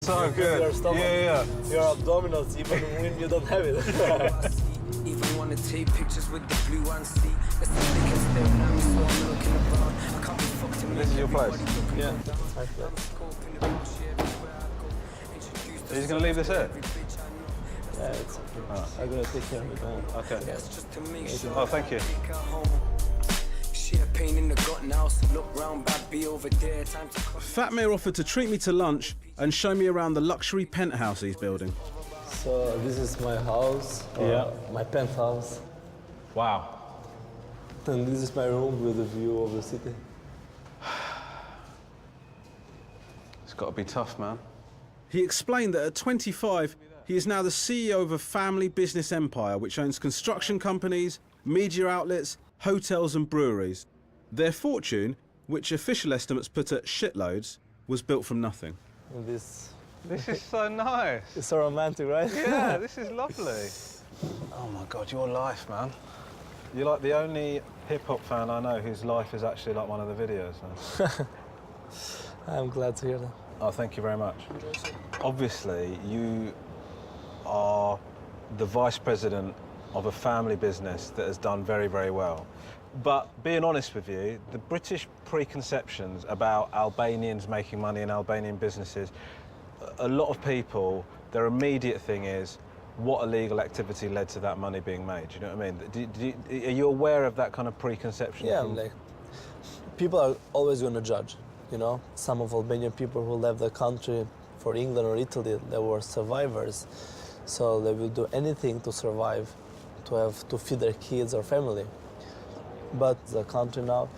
so good. Your stomach, Yeah. your abdominals, even when you don't have it. Even wanna take pictures with the blue and see. Let's see they can stare at me, so I'm looking around. I can't be fucked in. This is your place? Yeah, it's my place. Are you going to leave this here? Yeah, it's okay. I'm gonna take care of it all. Okay. That's just to make sure. Oh, thank you. She a pain in the gut now, so look round, bad B over there. Time to cut. Fatmir offered to treat me to lunch and show me around the luxury penthouse he's building. So this is my house, my penthouse. Wow. And this is my room with a view of the city. It's got to be tough, man. He explained that at 25, he is now the CEO of a family business empire which owns construction companies, media outlets, hotels and breweries. Their fortune, which official estimates put at shitloads, was built from nothing. And this This is so nice. is so romantic, right? Yeah, this is lovely. Oh my God, your life, man. You're like the only hip-hop fan I know whose life is actually like one of the videos, man. I'm glad to hear that. Oh, thank you very much. Obviously, you are the vice president of a family business that has done very, very well. But being honest with you, the British preconceptions about Albanians making money in Albanian businesses, a lot of people, their immediate thing is, what illegal activity led to that money being made? Do you know what I mean? Are you aware of that kind of preconception? Yeah, like, people are always going to judge, you know? Some of Albanian people who left the country for England or Italy, they were survivors. So they will do anything to survive, to feed their kids or family. But the country now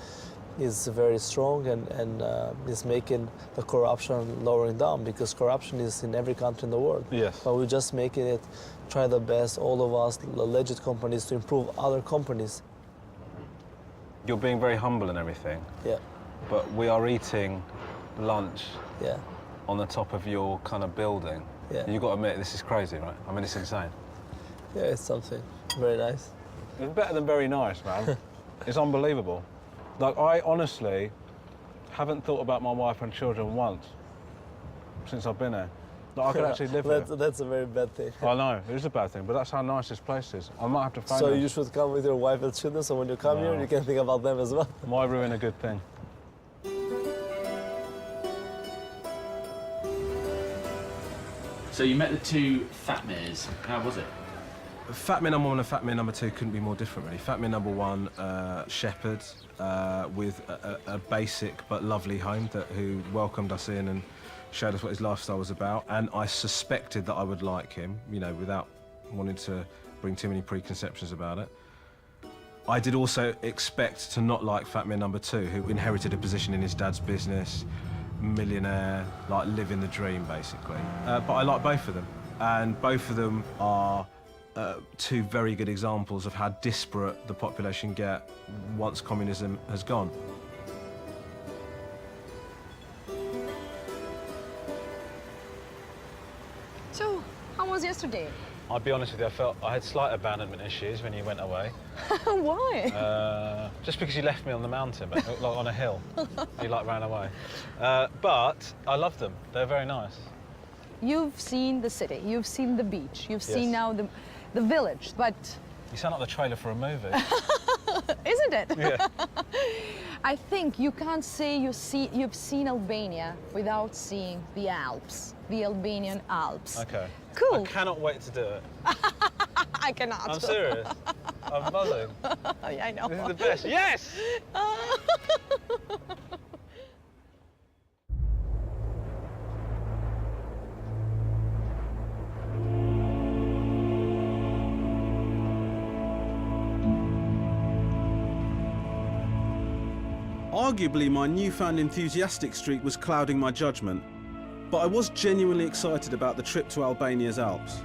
is very strong and is making the corruption lowering down, because corruption is in every country in the world. Yes. But we're just making it, try the best, all of us, the legit companies, to improve other companies. You're being very humble and everything. Yeah. But we are eating lunch Yeah. on the top of your kind of building. Yeah. You've got to admit, this is crazy, right? I mean, it's insane. Yeah, it's something very nice. It's better than very nice, man. It's unbelievable. Like, I honestly haven't thought about my wife and children once since I've been here. Like, I could actually live here. That's a very bad thing. I know, it is a bad thing, but that's how nice this place is. I might have to find So them. you should come with your wife and children, so when you come here, you can think about them as well. Why ruin a good thing? So you met the two Fatmirs. How was it? Fatmir number one and Fatmir number two couldn't be more different, really. Fatmir number one, shepherd with a basic but lovely home who welcomed us in and showed us what his lifestyle was about. And I suspected that I would like him, you know, without wanting to bring too many preconceptions about it. I did also expect to not like Fatmir number two, who inherited a position in his dad's business, millionaire, like living the dream, basically. But I like both of them, and both of them are two very good examples of how disparate the population get once communism has gone. So, how was yesterday? I'll be honest with you, I had slight abandonment issues when you went away. Why? Just because you left me on the mountain, but like on a hill. You like ran away. But I love them. They're very nice. You've seen the city, you've seen the beach, you've seen now the village, but... You sound like the trailer for a movie. Isn't it? Yeah. I think you can't say you've seen Albania without seeing the Alps, the Albanian Alps. Okay. Cool. I cannot wait to do it. I cannot. I'm serious. I'm buzzing. Yeah, I know. This is the best. Yes! Arguably, my newfound enthusiastic streak was clouding my judgment, but I was genuinely excited about the trip to Albania's Alps.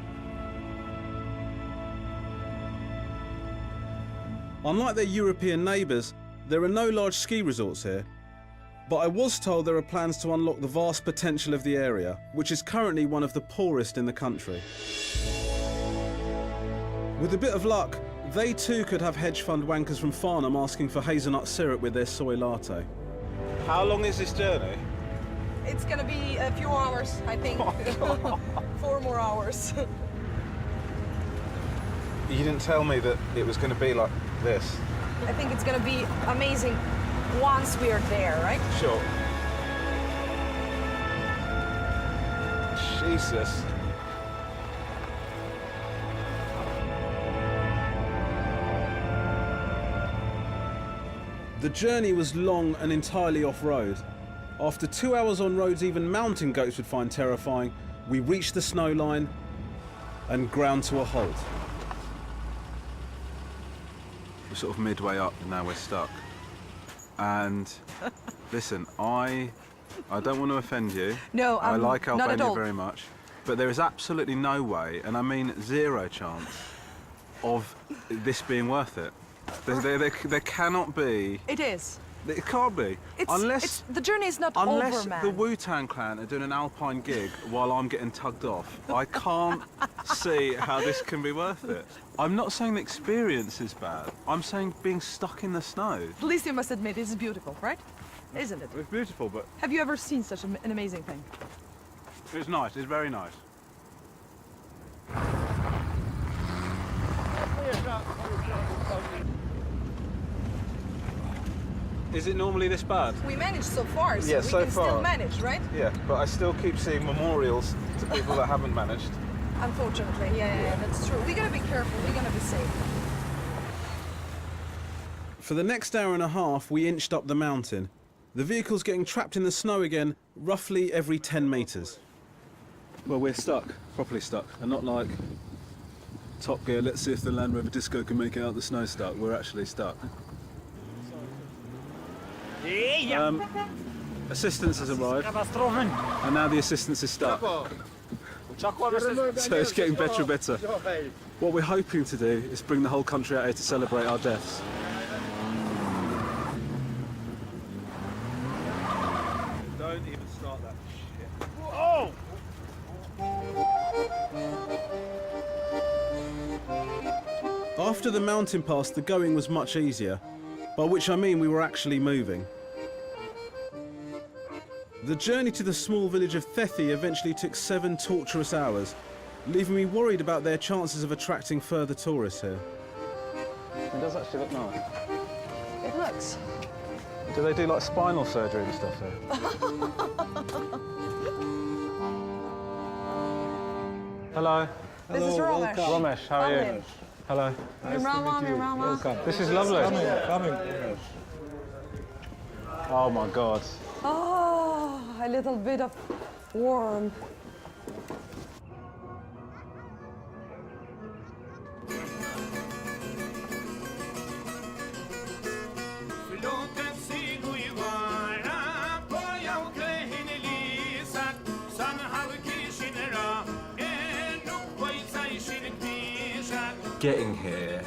Unlike their European neighbours, there are no large ski resorts here, but I was told there are plans to unlock the vast potential of the area, which is currently one of the poorest in the country. With a bit of luck, they too could have hedge fund wankers from Farnham asking for hazelnut syrup with their soy latte. How long is this journey? It's gonna be a few hours, I think. 4 more hours. You didn't tell me that it was going to be like this. I think it's gonna be amazing once we are there, right? Sure. Jesus. The journey was long and entirely off-road. After 2 hours on roads even mountain goats would find terrifying, we reached the snow line and ground to a halt. We're sort of midway up and now we're stuck. And listen, I don't want to offend you. No, I like not at Albania all. very much. But there is absolutely no way, and I mean zero chance, of this being worth it. There cannot be. It is. It can't be. The journey is not Unless over, man. the Wu-Tang Clan are doing an alpine gig while I'm getting tugged off, I can't see how this can be worth it. I'm not saying the experience is bad. I'm saying being stuck in the snow. At least you must admit, this is beautiful, right? Isn't it? It's beautiful, but Have you ever seen such an amazing thing? it's nice. It's very nice. Is it normally this bad? We managed so far, so Yeah, we so can still far. manage, right? Yeah, but I still keep seeing memorials to people that haven't managed. Unfortunately, yeah, that's true. We gotta be careful, we gotta be safe. For the next hour and a half, we inched up the mountain. The vehicle's getting trapped in the snow again, roughly every 10 metres. Well, we're stuck, properly stuck, and not like Top Gear, let's see if the Land Rover Disco can make it out the snow stuck. We're actually stuck. Assistance has arrived, and now the assistance is stuck. So it's getting better and better. What we're hoping to do is bring the whole country out here to celebrate our deaths. Don't even start that shit. Oh! After the mountain pass, the going was much easier, by which I mean we were actually moving. The journey to the small village of Thethi eventually took 7 torturous hours, leaving me worried about their chances of attracting further tourists here. It does actually look nice. It looks. Do they do like spinal surgery and stuff here? Hello. This is Ramesh. Ramesh, how are you? Welcome. Hello. Rama. This is lovely. Coming. Oh my God. Oh, a little bit of warm. Getting here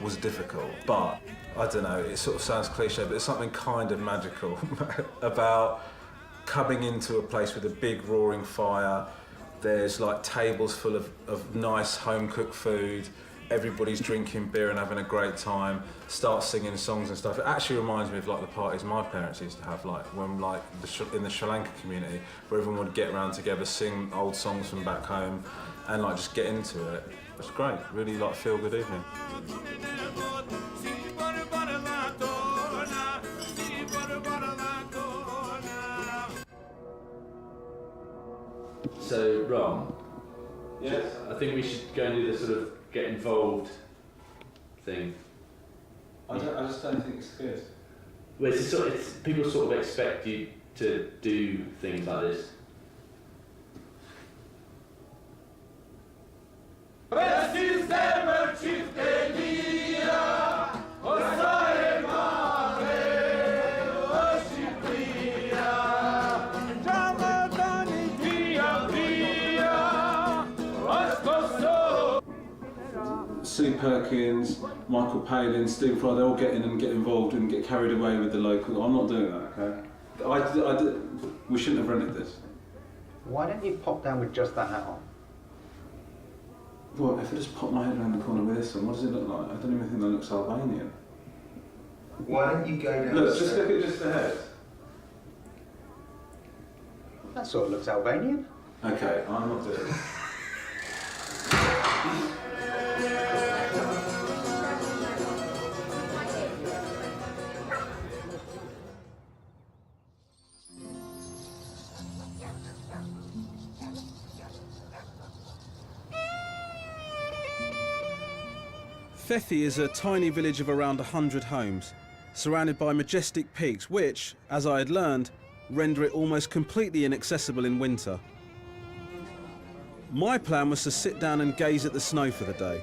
was difficult, but I don't know, it sort of sounds cliche, but there's something kind of magical about coming into a place with a big roaring fire. There's like tables full of nice home-cooked food. Everybody's drinking beer and having a great time. Start singing songs and stuff. It actually reminds me of like the parties my parents used to have, like when in the Sri Lanka community, where everyone would get around together, sing old songs from back home, and like just get into it. It's great. Really like feel good evening. So, Ron, Yes. I think we should go and do the sort of get involved thing. I just don't think it's good. Well, people sort of expect you to do things like this. Sue Perkins, Michael Palin, Steve Fry, they all get in and get involved and get carried away with the local. I'm not doing that, okay? We shouldn't have rented this. Why don't you pop down with just that hat on? Well, if I just pop my head around the corner with this on, what does it look like? I don't even think that looks Albanian. Why don't you go down? Look, just look at just the head. That sort of looks Albanian. Okay, I'm not doing it. Fethi is a tiny village of around 100 homes, surrounded by majestic peaks which, as I had learned, render it almost completely inaccessible in winter. My plan was to sit down and gaze at the snow for the day.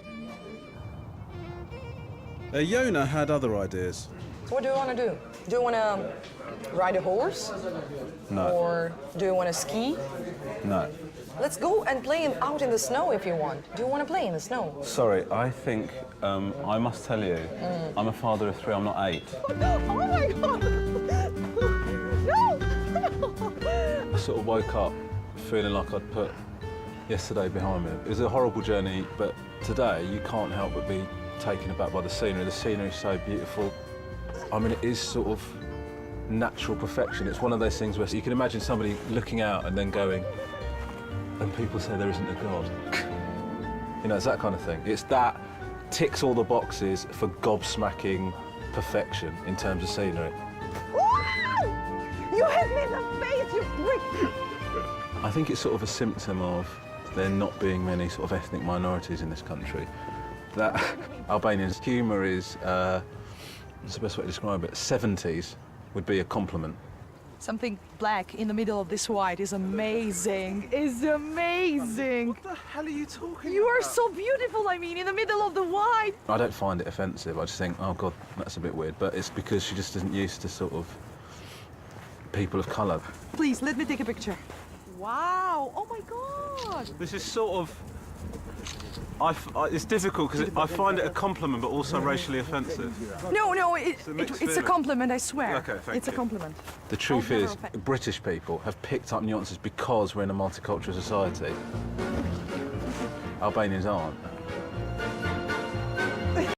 Yona had other ideas. So what do you want to do? Do you want to ride a horse? No. Or do you want to ski? No. Let's go and play out in the snow if you want. Do you want to play in the snow? Sorry, I think I must tell you, I'm a father of 3, I'm not 8. Oh my God! No! I sort of woke up feeling like I'd put yesterday behind me. It was a horrible journey, but today you can't help but be taken aback by the scenery. The scenery is so beautiful. I mean, it is sort of natural perfection. It's one of those things where you can imagine somebody looking out and then going, and people say there isn't a God. You know, it's that kind of thing. It's that ticks all the boxes for gobsmacking perfection in terms of scenery. You hit me in the face, you freak! I think it's sort of a symptom of there not being many sort of ethnic minorities in this country. That Albanian's humour is, what's the best way to describe it? 70s would be a compliment. Something black in the middle of this white is amazing. It's amazing. What the hell are you talking You are about? so beautiful, I mean, in the middle of the white. I don't find it offensive. I just think, oh God, that's a bit weird. But it's because she just isn't used to sort of people of colour. Please, let me take a picture. Wow, oh my God. This is sort of... it's difficult because I find it a compliment but also racially offensive. No, a mixed it's a feeling. compliment, I swear. Okay, thank It's a you. compliment. The truth I'll never is, offend- British people have picked up nuances because we're in a multicultural society. Albanians aren't.